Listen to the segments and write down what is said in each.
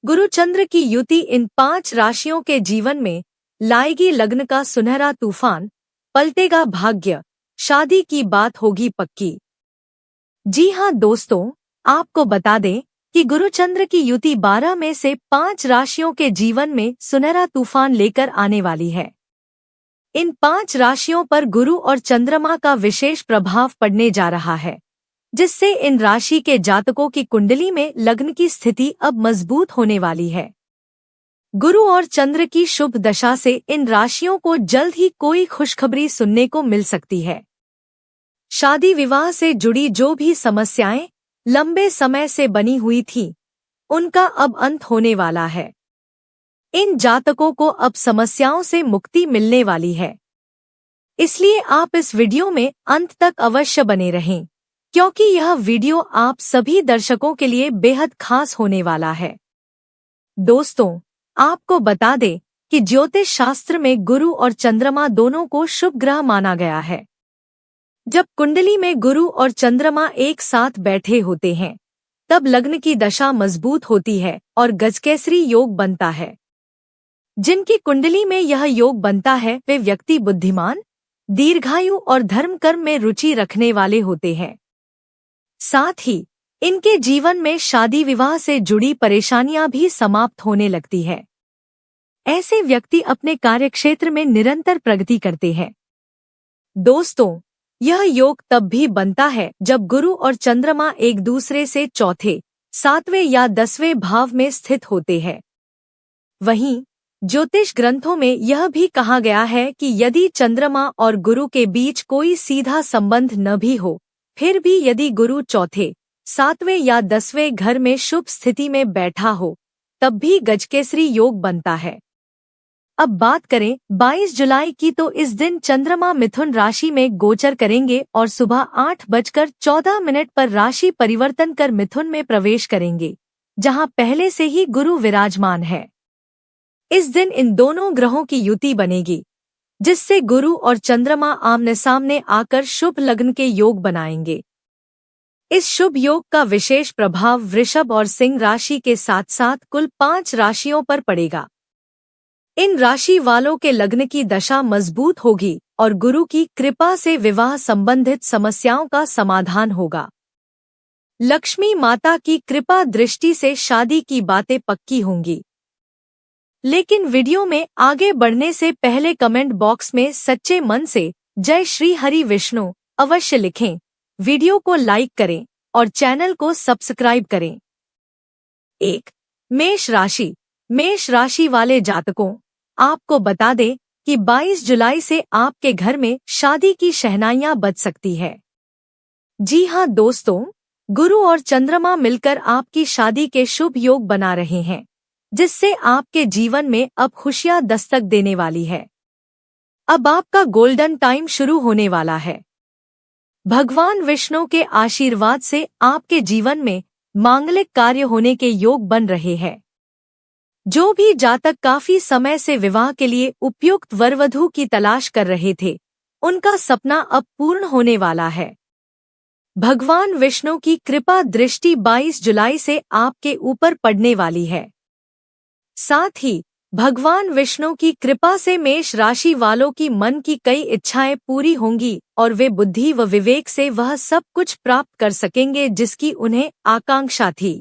गुरु चंद्र की युति इन 5 राशियों के जीवन में लाएगी लग्न का सुनहरा तूफान, पलटेगा भाग्य, शादी की बात होगी पक्की। जी हाँ दोस्तों, आपको बता दें कि गुरु चंद्र की युति 12 में से 5 राशियों के जीवन में सुनहरा तूफान लेकर आने वाली है। इन 5 राशियों पर गुरु और चंद्रमा का विशेष प्रभाव पड़ने जा रहा है, जिससे इन राशि के जातकों की कुंडली में लग्न की स्थिति अब मजबूत होने वाली है। गुरु और चंद्र की शुभ दशा से इन राशियों को जल्द ही कोई खुशखबरी सुनने को मिल सकती है। शादी विवाह से जुड़ी जो भी समस्याएं लंबे समय से बनी हुई थीं, उनका अब अंत होने वाला है। इन जातकों को अब समस्याओं से मुक्ति मिलने वाली है। इसलिए आप इस वीडियो में अंत तक अवश्य बने रहें, क्योंकि यह वीडियो आप सभी दर्शकों के लिए बेहद खास होने वाला है। दोस्तों, आपको बता दें कि ज्योतिष शास्त्र में गुरु और चंद्रमा दोनों को शुभ ग्रह माना गया है। जब कुंडली में गुरु और चंद्रमा एक साथ बैठे होते हैं, तब लग्न की दशा मजबूत होती है और गजकेसरी योग बनता है। जिनकी कुंडली में यह योग बनता है, वे व्यक्ति बुद्धिमान, दीर्घायु और धर्म कर्म में रुचि रखने वाले होते हैं। साथ ही इनके जीवन में शादी विवाह से जुड़ी परेशानियां भी समाप्त होने लगती है। ऐसे व्यक्ति अपने कार्यक्षेत्र में निरंतर प्रगति करते हैं। दोस्तों, यह योग तब भी बनता है जब गुरु और चंद्रमा एक दूसरे से चौथे, 7वें या 10वें भाव में स्थित होते हैं। वहीं ज्योतिष ग्रंथों में यह भी कहा गया है कि यदि चंद्रमा और गुरु के बीच कोई सीधा संबंध न भी हो, फिर भी यदि गुरु चौथे, 7वें या 10वें घर में शुभ स्थिति में बैठा हो, तब भी गजकेसरी योग बनता है। अब बात करें 22 जुलाई की, तो इस दिन चंद्रमा मिथुन राशि में गोचर करेंगे और सुबह 8:14 पर राशि परिवर्तन कर मिथुन में प्रवेश करेंगे, जहां पहले से ही गुरु विराजमान है। इस दिन इन दोनों ग्रहों की युति बनेगी, जिससे गुरु और चंद्रमा आमने सामने आकर शुभ लग्न के योग बनाएंगे। इस शुभ योग का विशेष प्रभाव वृषभ और सिंह राशि के साथ साथ कुल 5 राशियों पर पड़ेगा। इन राशि वालों के लग्न की दशा मजबूत होगी और गुरु की कृपा से विवाह संबंधित समस्याओं का समाधान होगा। लक्ष्मी माता की कृपा दृष्टि से शादी की बातें पक्की होंगी। लेकिन वीडियो में आगे बढ़ने से पहले कमेंट बॉक्स में सच्चे मन से जय श्री हरि विष्णु अवश्य लिखें, वीडियो को लाइक करें और चैनल को सब्सक्राइब करें। 1. मेष राशि। मेष राशि वाले जातकों, आपको बता दें कि 22 जुलाई से आपके घर में शादी की शहनाइयां बज सकती है। जी हाँ दोस्तों, गुरु और चंद्रमा मिलकर आपकी शादी के शुभ योग बना रहे हैं, जिससे आपके जीवन में अब खुशियां दस्तक देने वाली है। अब आपका गोल्डन टाइम शुरू होने वाला है। भगवान विष्णु के आशीर्वाद से आपके जीवन में मांगलिक कार्य होने के योग बन रहे हैं। जो भी जातक काफी समय से विवाह के लिए उपयुक्त वरवधू की तलाश कर रहे थे, उनका सपना अब पूर्ण होने वाला है। भगवान विष्णु की कृपा दृष्टि 22 जुलाई से आपके ऊपर पड़ने वाली है। साथ ही भगवान विष्णु की कृपा से मेष राशि वालों की मन की कई इच्छाएं पूरी होंगी और वे बुद्धि व विवेक से वह सब कुछ प्राप्त कर सकेंगे जिसकी उन्हें आकांक्षा थी।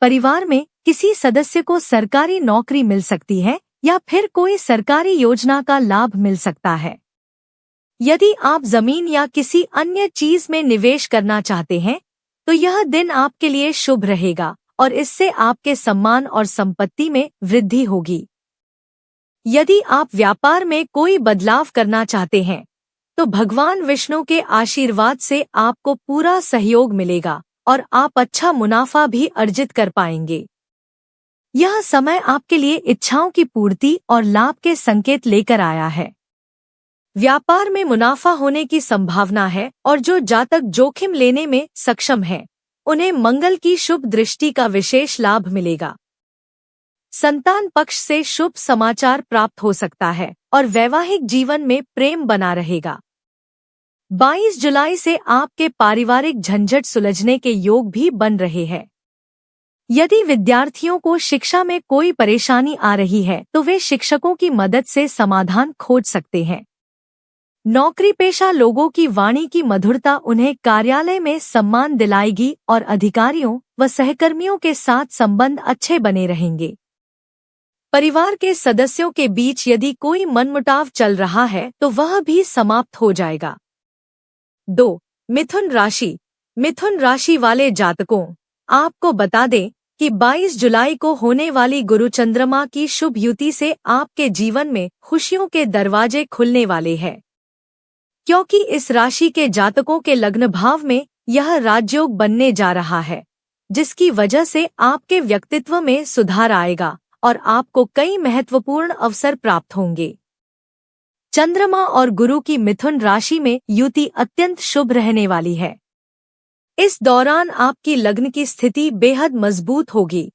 परिवार में किसी सदस्य को सरकारी नौकरी मिल सकती है या फिर कोई सरकारी योजना का लाभ मिल सकता है। यदि आप जमीन या किसी अन्य चीज में निवेश करना चाहते हैं, तो यह दिन आपके लिए शुभ रहेगा और इससे आपके सम्मान और संपत्ति में वृद्धि होगी। यदि आप व्यापार में कोई बदलाव करना चाहते हैं, तो भगवान विष्णु के आशीर्वाद से आपको पूरा सहयोग मिलेगा और आप अच्छा मुनाफा भी अर्जित कर पाएंगे। यह समय आपके लिए इच्छाओं की पूर्ति और लाभ के संकेत लेकर आया है। व्यापार में मुनाफा होने की संभावना है और जो जातक जोखिम लेने में सक्षम हैं, उन्हें मंगल की शुभ दृष्टि का विशेष लाभ मिलेगा। संतान पक्ष से शुभ समाचार प्राप्त हो सकता है और वैवाहिक जीवन में प्रेम बना रहेगा। 22 जुलाई से आपके पारिवारिक झंझट सुलझने के योग भी बन रहे हैं। यदि विद्यार्थियों को शिक्षा में कोई परेशानी आ रही है तो वे शिक्षकों की मदद से समाधान खोज सकते हैं। नौकरी पेशा लोगों की वाणी की मधुरता उन्हें कार्यालय में सम्मान दिलाएगी और अधिकारियों व सहकर्मियों के साथ संबंध अच्छे बने रहेंगे। परिवार के सदस्यों के बीच यदि कोई मनमुटाव चल रहा है तो वह भी समाप्त हो जाएगा। 2. मिथुन राशि। मिथुन राशि वाले जातकों, आपको बता दें कि 22 जुलाई को होने वाली गुरु चंद्रमा की शुभ युति से आपके जीवन में खुशियों के दरवाजे खुलने वाले हैं, क्योंकि इस राशि के जातकों के लग्न भाव में यह राजयोग बनने जा रहा है, जिसकी वजह से आपके व्यक्तित्व में सुधार आएगा और आपको कई महत्वपूर्ण अवसर प्राप्त होंगे। चंद्रमा और गुरु की मिथुन राशि में युति अत्यंत शुभ रहने वाली है। इस दौरान आपकी लग्न की स्थिति बेहद मजबूत होगी।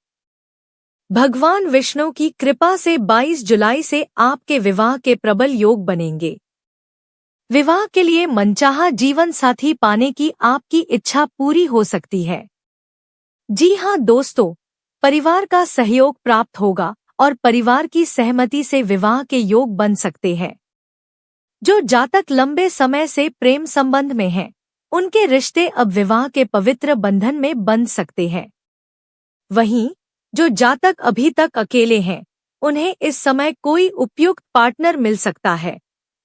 भगवान विष्णु की कृपा से 22 जुलाई से आपके विवाह के प्रबल योग बनेंगे। विवाह के लिए मनचाहा जीवन साथी पाने की आपकी इच्छा पूरी हो सकती है। जी हाँ दोस्तों, परिवार का सहयोग प्राप्त होगा और परिवार की सहमति से विवाह के योग बन सकते हैं। जो जातक लंबे समय से प्रेम संबंध में हैं, उनके रिश्ते अब विवाह के पवित्र बंधन में बंध सकते हैं। वहीं जो जातक अभी तक अकेले हैं, उन्हें इस समय कोई उपयुक्त पार्टनर मिल सकता है,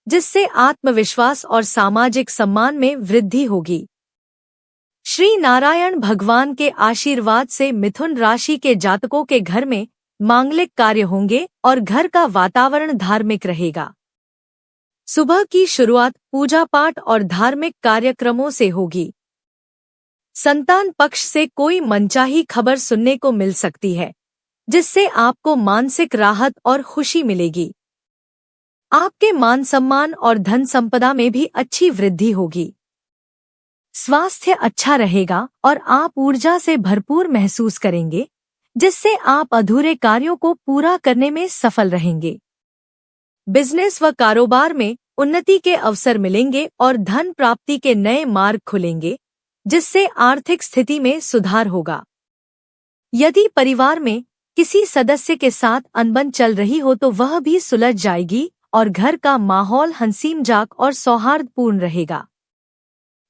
जिससे आत्मविश्वास और सामाजिक सम्मान में वृद्धि होगी। श्री नारायण भगवान के आशीर्वाद से मिथुन राशि के जातकों के घर में मांगलिक कार्य होंगे और घर का वातावरण धार्मिक रहेगा। सुबह की शुरुआत पूजा पाठ और धार्मिक कार्यक्रमों से होगी। संतान पक्ष से कोई मनचाही खबर सुनने को मिल सकती है, जिससे आपको मानसिक राहत और खुशी मिलेगी। आपके मान सम्मान और धन संपदा में भी अच्छी वृद्धि होगी। स्वास्थ्य अच्छा रहेगा और आप ऊर्जा से भरपूर महसूस करेंगे, जिससे आप अधूरे कार्यों को पूरा करने में सफल रहेंगे। बिजनेस व कारोबार में उन्नति के अवसर मिलेंगे और धन प्राप्ति के नए मार्ग खुलेंगे, जिससे आर्थिक स्थिति में सुधार होगा। यदि परिवार में किसी सदस्य के साथ अनबन चल रही हो तो वह भी सुलझ जाएगी और घर का माहौल हंसी-मजाक और सौहार्दपूर्ण रहेगा।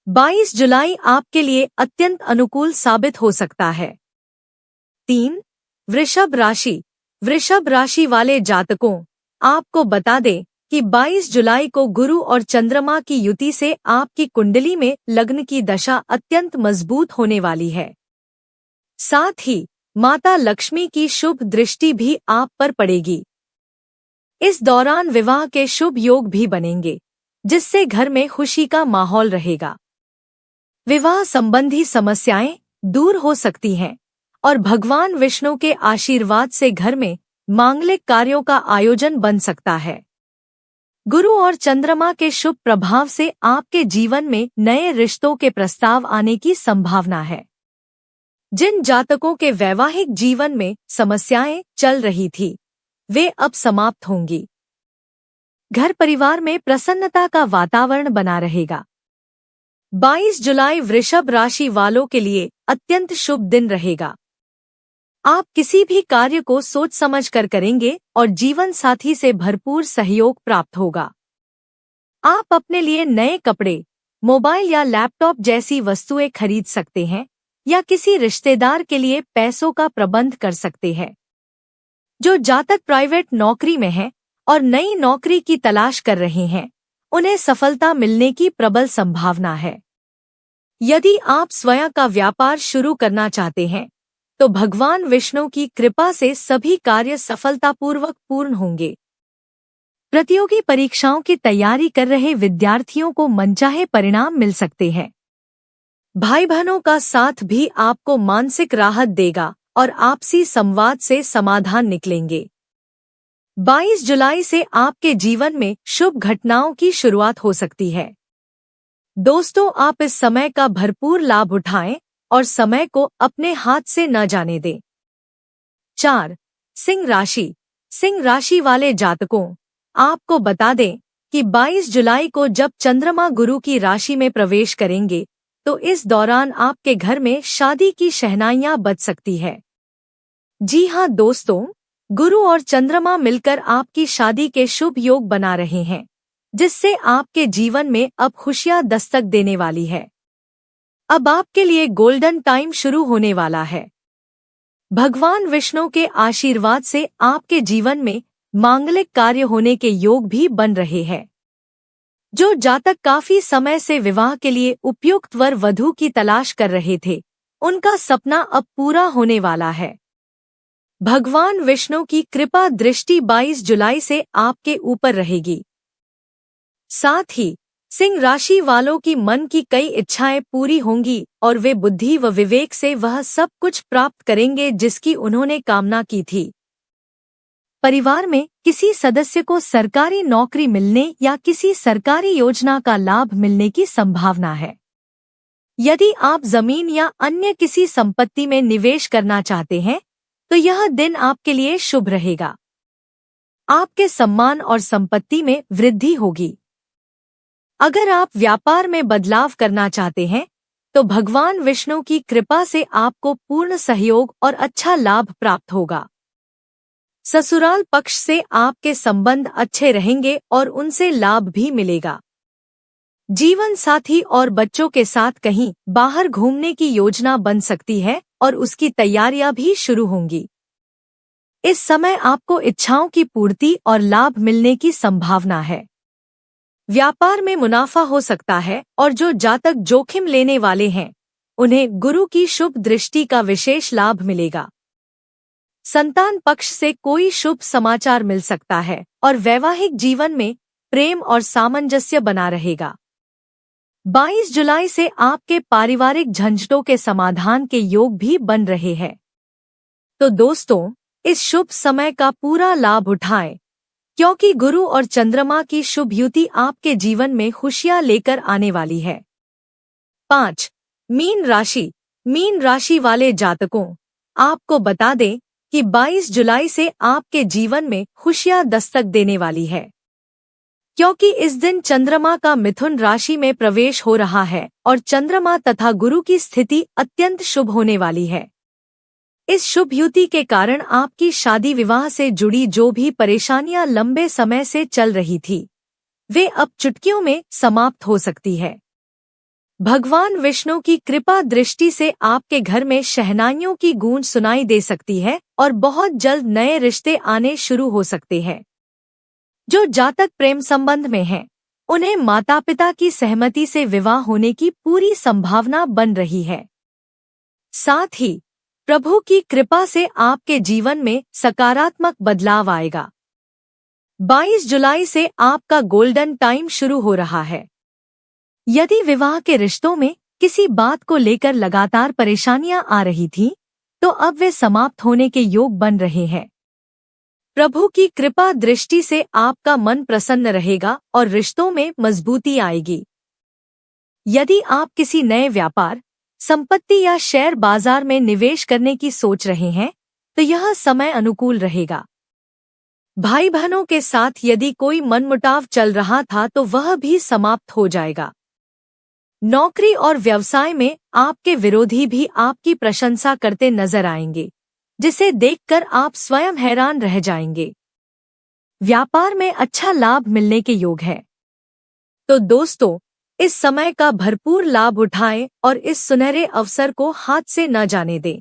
22 जुलाई आपके लिए अत्यंत अनुकूल साबित हो सकता है। 3. वृषभ राशि। वृषभ राशि वाले जातकों, आपको बता दें कि 22 जुलाई को गुरु और चंद्रमा की युति से आपकी कुंडली में लग्न की दशा अत्यंत मजबूत होने वाली है। साथ ही माता लक्ष्मी की शुभ दृष्टि भी आप पर पड़ेगी। इस दौरान विवाह के शुभ योग भी बनेंगे, जिससे घर में खुशी का माहौल रहेगा। विवाह संबंधी समस्याएं दूर हो सकती हैं और भगवान विष्णु के आशीर्वाद से घर में मांगलिक कार्यों का आयोजन बन सकता है। गुरु और चंद्रमा के शुभ प्रभाव से आपके जीवन में नए रिश्तों के प्रस्ताव आने की संभावना है। जिन जातकों के वैवाहिक जीवन में समस्याएं चल रही थी, वे अब समाप्त होंगी। घर परिवार में प्रसन्नता का वातावरण बना रहेगा। 22 जुलाई वृषभ राशि वालों के लिए अत्यंत शुभ दिन रहेगा। आप किसी भी कार्य को सोच समझ कर करेंगे और जीवन साथी से भरपूर सहयोग प्राप्त होगा। आप अपने लिए नए कपड़े, मोबाइल या लैपटॉप जैसी वस्तुएं खरीद सकते हैं या किसी रिश्तेदार के लिए पैसों का प्रबंध कर सकते हैं। जो जातक प्राइवेट नौकरी में हैं और नई नौकरी की तलाश कर रहे हैं, उन्हें सफलता मिलने की प्रबल संभावना है। यदि आप स्वयं का व्यापार शुरू करना चाहते हैं, तो भगवान विष्णु की कृपा से सभी कार्य सफलतापूर्वक पूर्ण होंगे। प्रतियोगी परीक्षाओं की तैयारी कर रहे विद्यार्थियों को मनचाहे परिणाम मिल सकते हैं। भाई बहनों का साथ भी आपको मानसिक राहत देगा और आपसी संवाद से समाधान निकलेंगे। 22 जुलाई से आपके जीवन में शुभ घटनाओं की शुरुआत हो सकती है। दोस्तों, आप इस समय का भरपूर लाभ उठाएं और समय को अपने हाथ से न जाने दें। 4. सिंह राशि। सिंह राशि वाले जातकों, आपको बता दें कि 22 जुलाई को जब चंद्रमा गुरु की राशि में प्रवेश करेंगे, तो इस दौरान आपके घर में शादी की शहनाइयां बज सकती है। जी हाँ दोस्तों, गुरु और चंद्रमा मिलकर आपकी शादी के शुभ योग बना रहे हैं, जिससे आपके जीवन में अब खुशियां दस्तक देने वाली है। अब आपके लिए गोल्डन टाइम शुरू होने वाला है। भगवान विष्णु के आशीर्वाद से आपके जीवन में मांगलिक कार्य होने के योग भी बन रहे हैं। जो जातक काफी समय से विवाह के लिए उपयुक्त वर वधू की तलाश कर रहे थे, उनका सपना अब पूरा होने वाला है। भगवान विष्णु की कृपा दृष्टि 22 जुलाई से आपके ऊपर रहेगी। साथ ही सिंह राशि वालों की मन की कई इच्छाएं पूरी होंगी और वे बुद्धि व विवेक से वह सब कुछ प्राप्त करेंगे जिसकी उन्होंने कामना की थी। परिवार में किसी सदस्य को सरकारी नौकरी मिलने या किसी सरकारी योजना का लाभ मिलने की संभावना है। यदि आप जमीन या अन्य किसी संपत्ति में निवेश करना चाहते हैं तो यह दिन आपके लिए शुभ रहेगा। आपके सम्मान और संपत्ति में वृद्धि होगी। अगर आप व्यापार में बदलाव करना चाहते हैं तो भगवान विष्णु की कृपा से आपको पूर्ण सहयोग और अच्छा लाभ प्राप्त होगा। ससुराल पक्ष से आपके संबंध अच्छे रहेंगे और उनसे लाभ भी मिलेगा। जीवन साथी और बच्चों के साथ कहीं बाहर घूमने की योजना बन सकती है और उसकी तैयारियां भी शुरू होंगी। इस समय आपको इच्छाओं की पूर्ति और लाभ मिलने की संभावना है। व्यापार में मुनाफा हो सकता है और जो जातक जोखिम लेने वाले हैं, उन्हें गुरु की शुभ दृष्टि का विशेष लाभ मिलेगा। संतान पक्ष से कोई शुभ समाचार मिल सकता है और वैवाहिक जीवन में प्रेम और सामंजस्य बना रहेगा। 22 जुलाई से आपके पारिवारिक झंझटों के समाधान के योग भी बन रहे हैं। तो दोस्तों, इस शुभ समय का पूरा लाभ उठाएं, क्योंकि गुरु और चंद्रमा की शुभ युति आपके जीवन में खुशियां लेकर आने वाली है। 5. मीन राशि। मीन राशि वाले जातकों, आपको बता दें कि 22 जुलाई से आपके जीवन में खुशियां दस्तक देने वाली है, क्योंकि इस दिन चंद्रमा का मिथुन राशि में प्रवेश हो रहा है और चंद्रमा तथा गुरु की स्थिति अत्यंत शुभ होने वाली है। इस शुभ युति के कारण आपकी शादी विवाह से जुड़ी जो भी परेशानियां लंबे समय से चल रही थी, वे अब चुटकियों में समाप्त हो सकती है। भगवान विष्णु की कृपा दृष्टि से आपके घर में शहनाइयों की गूंज सुनाई दे सकती है और बहुत जल्द नए रिश्ते आने शुरू हो सकते हैं। जो जातक प्रेम संबंध में हैं, उन्हें माता पिता की सहमति से विवाह होने की पूरी संभावना बन रही है। साथ ही प्रभु की कृपा से आपके जीवन में सकारात्मक बदलाव आएगा। 22 जुलाई से आपका गोल्डन टाइम शुरू हो रहा है। यदि विवाह के रिश्तों में किसी बात को लेकर लगातार परेशानियां आ रही थीं, तो अब वे समाप्त होने के योग बन रहे हैं। प्रभु की कृपा दृष्टि से आपका मन प्रसन्न रहेगा और रिश्तों में मजबूती आएगी। यदि आप किसी नए व्यापार, संपत्ति या शेयर बाजार में निवेश करने की सोच रहे हैं, तो यह समय अनुकूल रहेगा। भाई बहनों के साथ यदि कोई मनमुटाव चल रहा था तो वह भी समाप्त हो जाएगा। नौकरी और व्यवसाय में आपके विरोधी भी आपकी प्रशंसा करते नजर आएंगे, जिसे देखकर आप स्वयं हैरान रह जाएंगे। व्यापार में अच्छा लाभ मिलने के योग है। तो दोस्तों, इस समय का भरपूर लाभ उठाएं और इस सुनहरे अवसर को हाथ से न जाने दें।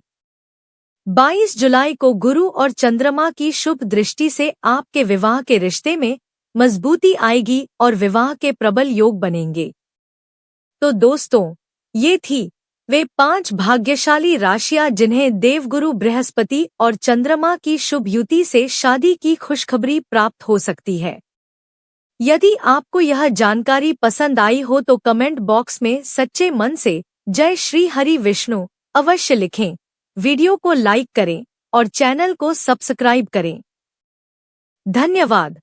22 जुलाई को गुरु और चंद्रमा की शुभ दृष्टि से आपके विवाह के रिश्ते में मजबूती आएगी और विवाह के प्रबल योग बनेंगे। तो दोस्तों, ये थी वे 5 भाग्यशाली राशियां जिन्हें देवगुरु बृहस्पति और चंद्रमा की शुभ युति से शादी की खुशखबरी प्राप्त हो सकती है। यदि आपको यह जानकारी पसंद आई हो तो कमेंट बॉक्स में सच्चे मन से जय श्री हरि विष्णु अवश्य लिखें। वीडियो को लाइक करें और चैनल को सब्सक्राइब करें। धन्यवाद।